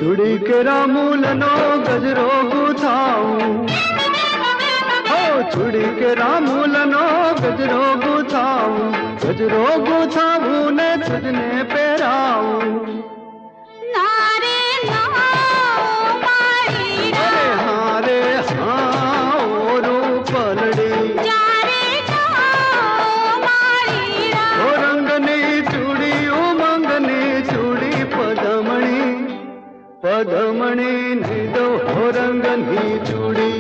चूड़ी के रामूलनो गजरो गुथाऊं, चूड़ी के रामूलनो गजरो गुथाऊं ने तुझने पहराऊं। नारे ना मारी अरे हाँ रे हाँ ओ रूपलड़ी, जा रे ना मारी ओ रंगनी चूड़ी उमंगनी चूड़ी पदमणी, पदमणी निदो हो रंगनी चूड़ी।